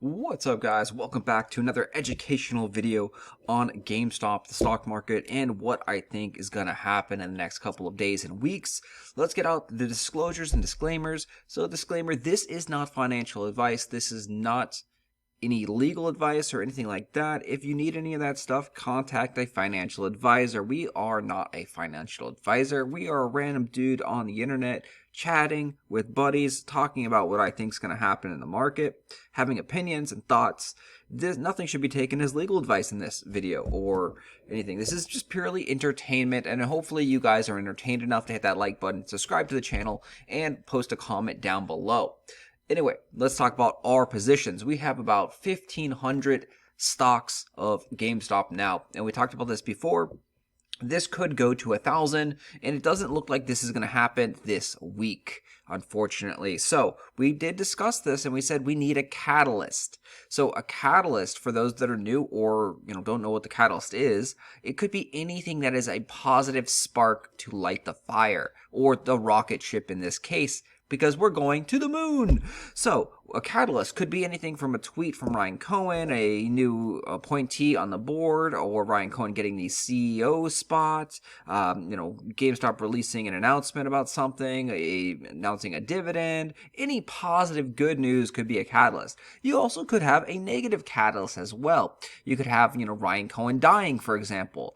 What's up, guys? Welcome back to another educational video on GameStop, the stock market, and what I think is going to happen in the next couple of days and weeks. Let's get out the disclosures and disclaimers. So, disclaimer, this is not financial advice. This is not any legal advice or anything like that. If you need any of that stuff, contact a financial advisor. We are not a financial advisor. We are a random dude on the internet chatting with buddies, talking about what I think is going to happen in the market, having opinions and thoughts. Nothing should be taken as legal advice in this video or anything. This is just purely entertainment, and hopefully you guys are entertained enough to hit that like button, subscribe to the channel, and post a comment down below. Anyway, let's talk about our positions. We have about 1,500 stocks of GameStop now, and we talked about this before. This could go to 1,000, and it doesn't look like this is going to happen this week, unfortunately. So we did discuss this, and we said we need a catalyst. So a catalyst, for those that are new or don't know what the catalyst is, it could be anything that is a positive spark to light the fire, or the rocket ship in this case, because we're going to the moon. So a catalyst could be anything from a tweet from Ryan Cohen, a new appointee on the board, or Ryan Cohen getting the CEO spot, GameStop releasing an announcement about something, announcing a dividend. Any positive good news could be a catalyst. You also could have a negative catalyst as well. You could have, Ryan Cohen dying, for example.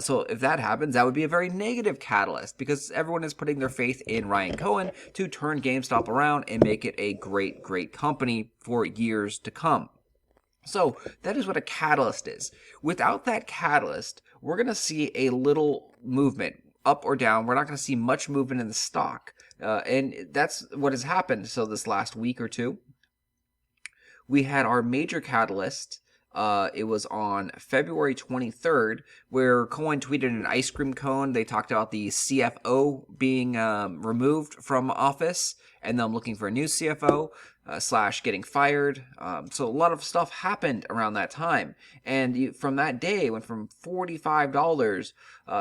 So if that happens, that would be a very negative catalyst because everyone is putting their faith in Ryan Cohen to turn GameStop around and make it a great, great company for years to come. So that is what a catalyst is. Without that catalyst, we're going to see a little movement up or down. We're not going to see much movement in the stock. And that's what has happened. So this last week or two, we had our major catalyst. It was on February 23rd, where Cohen tweeted an ice cream cone. They talked about the CFO being removed from office and them looking for a new CFO / getting fired. So a lot of stuff happened around that time. And from that day, it went from $45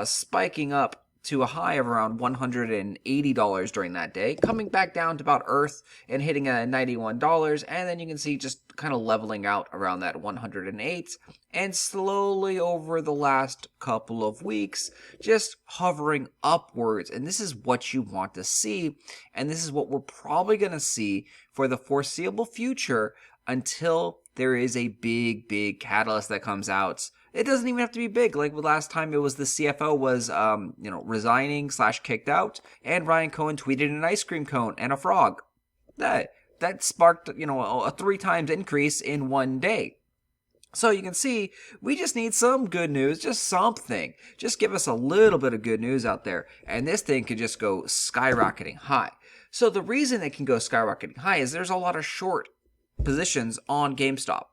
spiking up to a high of around $180 during that day, coming back down to about earth and hitting a $91, and then you can see just kind of leveling out around that 108, and slowly over the last couple of weeks, just hovering upwards. And this is what you want to see, and this is what we're probably going to see for the foreseeable future until there is a big, big catalyst that comes out. It doesn't even have to be big. Like the last time, it was the CFO was, resigning / kicked out, and Ryan Cohen tweeted an ice cream cone and a frog. That sparked, a 3 times increase in one day. So you can see, we just need some good news, just something. Just give us a little bit of good news out there, and this thing could just go skyrocketing high. So the reason it can go skyrocketing high is there's a lot of short positions on GameStop.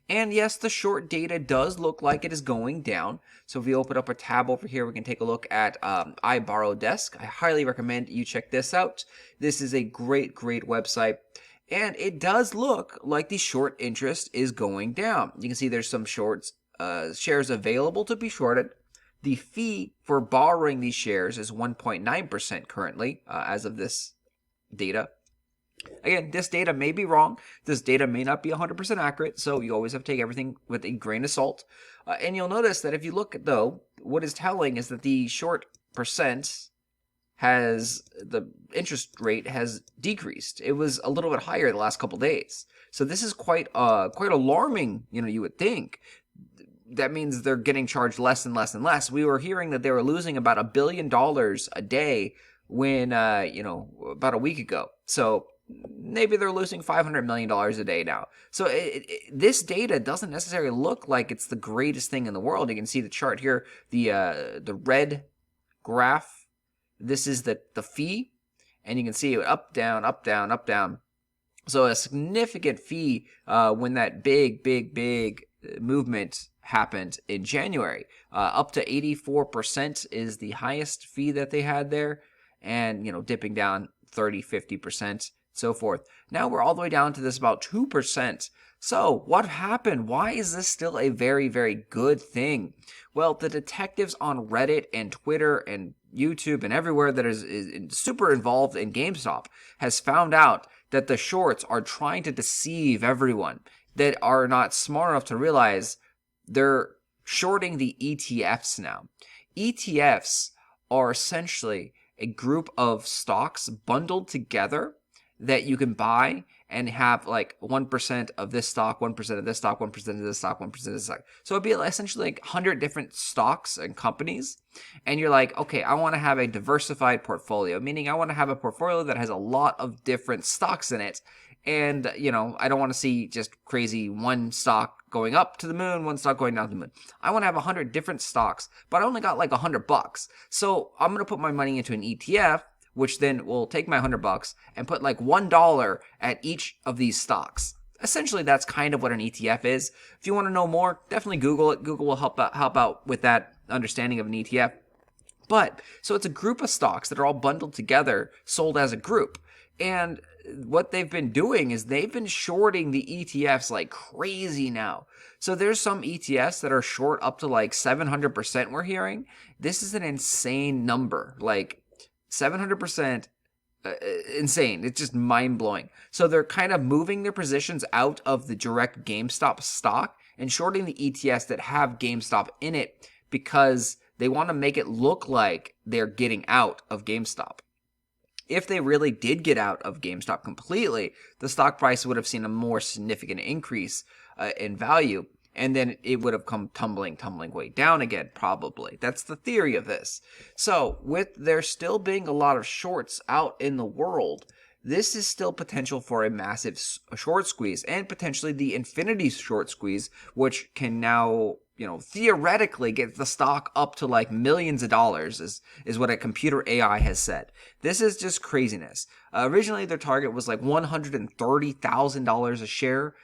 And yes, the short data does look like it is going down. So if we open up a tab over here, we can take a look at iBorrowDesk. I highly recommend you check this out. This is a great, great website. And it does look like the short interest is going down. You can see there's some shorts, shares available to be shorted. The fee for borrowing these shares is 1.9% currently, as of this data. Again, this data may be wrong. This data may not be 100% accurate, so you always have to take everything with a grain of salt. And you'll notice that if you look, though, what is telling is that the short percent the interest rate has decreased. It was a little bit higher the last couple days. So this is quite alarming, you would think. That means they're getting charged less and less and less. We were hearing that they were losing about $1 billion a day when, about a week ago. So maybe they're losing $500 million a day now. So this data doesn't necessarily look like it's the greatest thing in the world. You can see the chart here, the red graph. This is the fee, and you can see it up, down, up, down, up, down. So a significant fee when that big movement happened in January. Up to 84% is the highest fee that they had there, and dipping down 30, 50%. So forth. Now we're all the way down to this about 2%. So what happened? Why is this still a very, very good thing? Well, the detectives on Reddit and Twitter and YouTube and everywhere that is super involved in GameStop has found out that the shorts are trying to deceive everyone. that are not smart enough to realize they're shorting the ETFs now. ETFs are essentially a group of stocks bundled together that you can buy and have like 1% of this stock, 1% of this stock, 1% of this stock, 1% of this stock. So it'd be essentially like 100 different stocks and companies. And you're like, okay, I want to have a diversified portfolio, meaning I want to have a portfolio that has a lot of different stocks in it. And, I don't want to see just crazy one stock going up to the moon, one stock going down to the moon. I want to have 100 different stocks, but I only got like $100. So I'm going to put my money into an ETF, which then will take my $100 and put like $1 at each of these stocks. Essentially, that's kind of what an ETF is. If you want to know more, definitely Google it. Google will help out with that understanding of an ETF. But so it's a group of stocks that are all bundled together, sold as a group. And what they've been doing is they've been shorting the ETFs like crazy now. So there's some ETFs that are short up to like 700%, we're hearing. This is an insane number. Like 700%, insane. It's just mind-blowing. So they're kind of moving their positions out of the direct GameStop stock and shorting the ETFs that have GameStop in it because they want to make it look like they're getting out of GameStop. If they really did get out of GameStop completely, the stock price would have seen a more significant increase in value, and then it would have come tumbling way down again, probably. That's the theory of this. So, with there still being a lot of shorts out in the world, this is still potential for a massive short squeeze, and potentially the infinity short squeeze, which can now, theoretically get the stock up to like millions of dollars is what a computer AI has said. This is just craziness. Originally, their target was like $130,000 a share.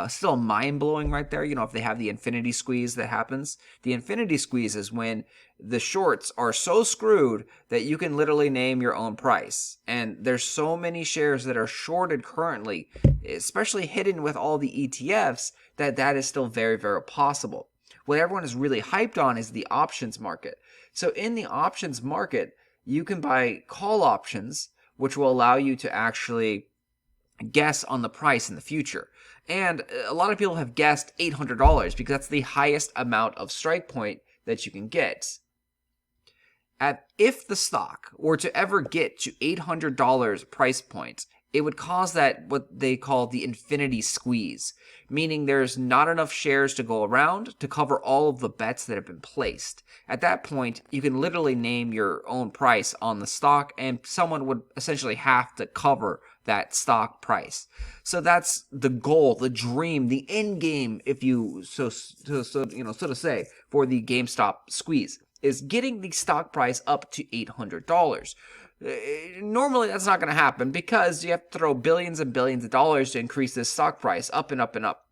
Still mind-blowing right there, if they have the infinity squeeze that happens. The infinity squeeze is when the shorts are so screwed that you can literally name your own price. And there's so many shares that are shorted currently, especially hidden with all the ETFs, that is still very, very possible. What everyone is really hyped on is the options market. So in the options market, you can buy call options, which will allow you to actually guess on the price in the future. And a lot of people have guessed $800 because that's the highest amount of strike point that you can get. If the stock were to ever get to $800 price point, it would cause that what they call the infinity squeeze, meaning there's not enough shares to go around to cover all of the bets that have been placed. At that point, you can literally name your own price on the stock, and someone would essentially have to cover that stock price. So that's the goal, the dream, the end game, if you so to say, for the GameStop squeeze, is getting the stock price up to $800. Normally, that's not going to happen because you have to throw billions and billions of dollars to increase this stock price up and up and up.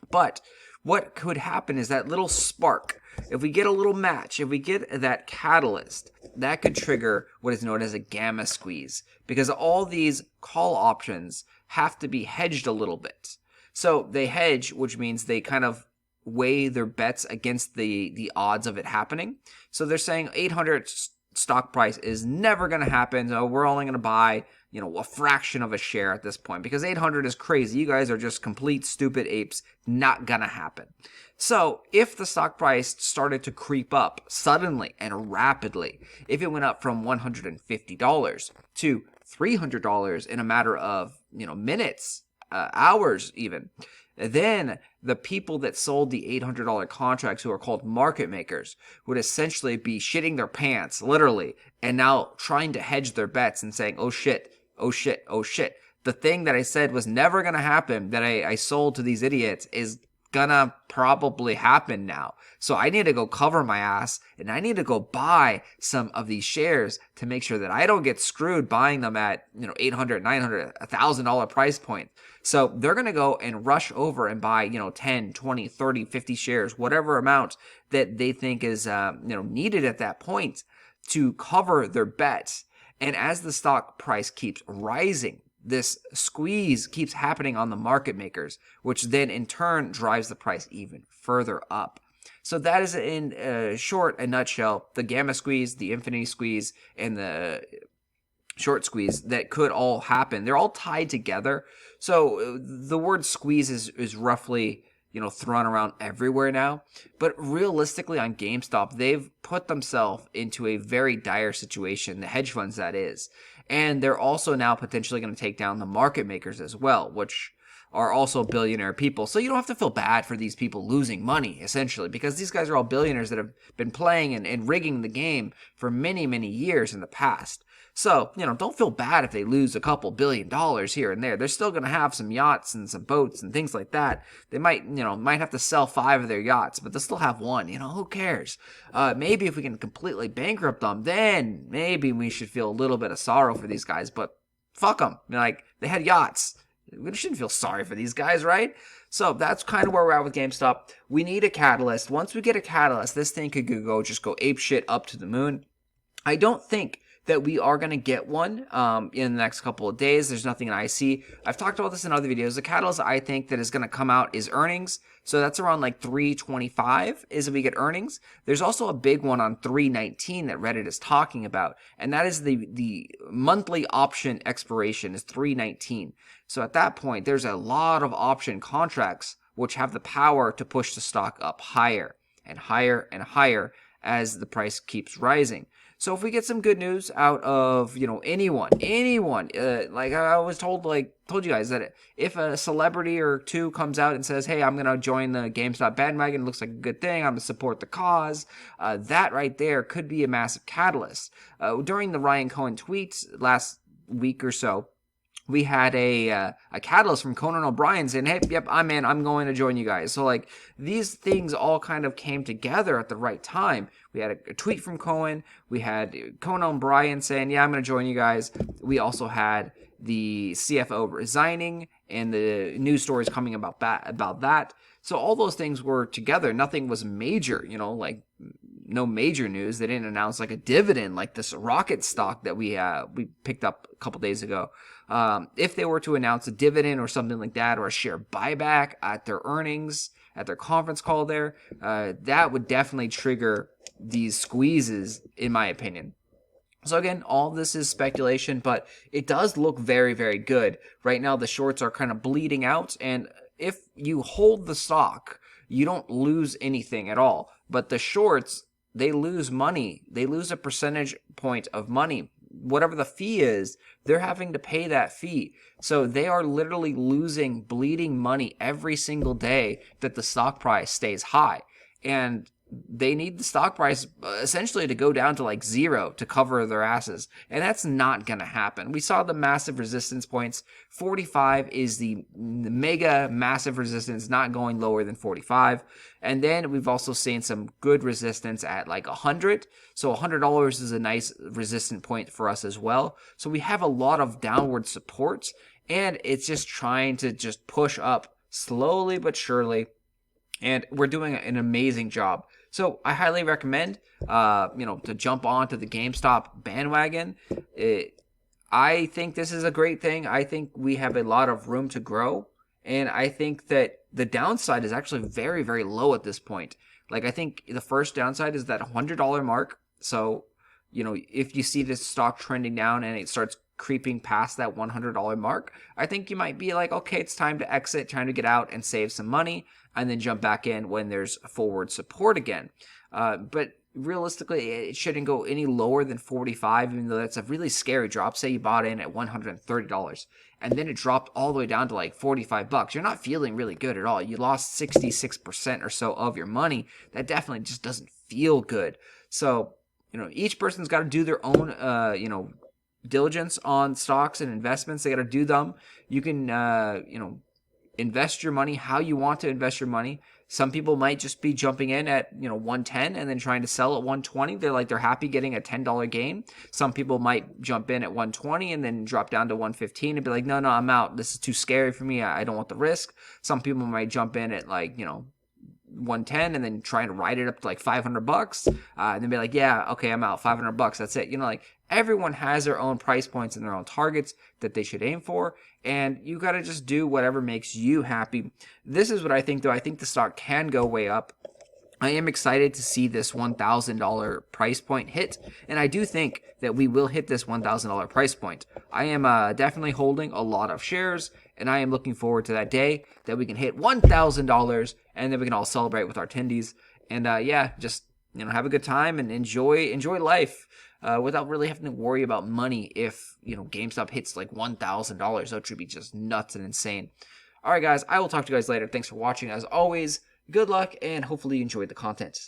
But what could happen is that little spark. If we get a little match, if we get that catalyst, that could trigger what is known as a gamma squeeze, because all these call options have to be hedged a little bit. So they hedge, which means they kind of weigh their bets against the odds of it happening. So they're saying 800 stock price is never going to happen. So we're only going to buy, a fraction of a share at this point because 800 is crazy. You guys are just complete stupid apes. Not going to happen. So if the stock price started to creep up suddenly and rapidly, if it went up from $150 to $300 in a matter of, minutes, hours even, then the people that sold the $800 contracts, who are called market makers, would essentially be shitting their pants, literally, and now trying to hedge their bets and saying, oh shit, oh shit, oh shit. The thing that I said was never going to happen, that I sold to these idiots, is gonna probably happen now. So I need to go cover my ass, and I need to go buy some of these shares to make sure that I don't get screwed buying them at, $800, $900, $1,000 price point. So they're going to go and rush over and buy, 10, 20, 30, 50 shares, whatever amount that they think is, needed at that point to cover their bet. And as the stock price keeps rising, this squeeze keeps happening on the market makers, which then in turn drives the price even further up. So that is, in short, a nutshell, the gamma squeeze, the infinity squeeze, and the short squeeze that could all happen. They're all tied together. So the word squeeze is roughly, thrown around everywhere now. But realistically on GameStop, they've put themselves into a very dire situation, the hedge funds that is. And they're also now potentially going to take down the market makers as well, which are also billionaire people. So you don't have to feel bad for these people losing money, essentially, because these guys are all billionaires that have been playing and rigging the game for many, many years in the past. So, don't feel bad if they lose a couple $1 billion here and there. They're still going to have some yachts and some boats and things like that. They might have to sell 5 of their yachts, but they'll still have one. Who cares? Maybe if we can completely bankrupt them, then maybe we should feel a little bit of sorrow for these guys, but fuck them. They had yachts. We shouldn't feel sorry for these guys, right? So that's kind of where we're at with GameStop. We need a catalyst. Once we get a catalyst, this thing could go ape shit up to the moon. I don't think that we are going to get one in the next couple of days. There's nothing that I see. I've talked about this in other videos. The catalyst I think that is going to come out is earnings. So that's around like 325 is if we get earnings. There's also a big one on 319 that Reddit is talking about, and that is the monthly option expiration is 319. So at that point, there's a lot of option contracts which have the power to push the stock up higher and higher and higher as the price keeps rising. So if we get some good news out of, anyone, like I was told you guys that if a celebrity or two comes out and says, hey, I'm going to join the GameStop bandwagon, it looks like a good thing, I'm going to support the cause, that right there could be a massive catalyst. During the Ryan Cohen tweets last week or so, we had a catalyst from Conan O'Brien saying, hey, yep, I'm in. I'm going to join you guys. So, these things all kind of came together at the right time. We had a tweet from Cohen. We had Conan O'Brien saying, yeah, I'm going to join you guys. We also had the CFO resigning and the news stories coming about that. So all those things were together. Nothing was major, no major news. They didn't announce a dividend like this rocket stock that we picked up a couple days ago. If they were to announce a dividend or something like that, or a share buyback at their earnings, at their conference call there, that would definitely trigger these squeezes, in my opinion. So again, all this is speculation, but it does look very, very good. Right now, the shorts are kind of bleeding out, and if you hold the stock, you don't lose anything at all. But the shorts, they lose money. They lose a percentage point of money. Whatever the fee is, they're having to pay that fee. So they are literally losing, bleeding money every single day that the stock price stays high. And they need the stock price essentially to go down to 0 to cover their asses. And that's not going to happen. We saw the massive resistance points. 45 is the mega massive resistance, not going lower than 45. And then we've also seen some good resistance at 100. So $100 is a nice resistant point for us as well. So we have a lot of downward support, and it's just trying to just push up slowly but surely. And we're doing an amazing job. So I highly recommend, to jump onto the GameStop bandwagon. I think this is a great thing. I think we have a lot of room to grow. And I think that the downside is actually very, very low at this point. I think the first downside is that $100 mark. So, if you see this stock trending down and it starts creeping past that $100 mark, I think you might be okay, it's time to exit, time to get out and save some money, and then jump back in when there's forward support again. But realistically, it shouldn't go any lower than 45, even though that's a really scary drop. Say you bought in at $130 and then it dropped all the way down to $45. You're not feeling really good at all. You lost 66% or so of your money. That definitely just doesn't feel good. So, each person's got to do their own, diligence on stocks and investments. They got to do them. You can, invest your money how you want to invest your money. Some people might just be jumping in at 110 and then trying to sell at 120. They're happy getting a $10 gain. Some people might jump in at 120 and then drop down to 115 and be like, no, I'm out. This is too scary for me. I don't want the risk. Some people might jump in at 110 and then trying to ride it up to $500 and then be like, yeah, okay, I'm out. $500. That's it. Everyone has their own price points and their own targets that they should aim for, and you got to just do whatever makes you happy. This is what I think, though. I think the stock can go way up. I am excited to see this $1,000 price point hit, and I do think that we will hit this $1,000 price point. I am definitely holding a lot of shares, and I am looking forward to that day that we can hit $1,000, and then we can all celebrate with our attendees. And yeah, just have a good time and enjoy life without really having to worry about money. If GameStop hits like $1,000, that should be just nuts and insane. All right, guys, I will talk to you guys later. Thanks for watching. As always, good luck, and hopefully you enjoyed the content.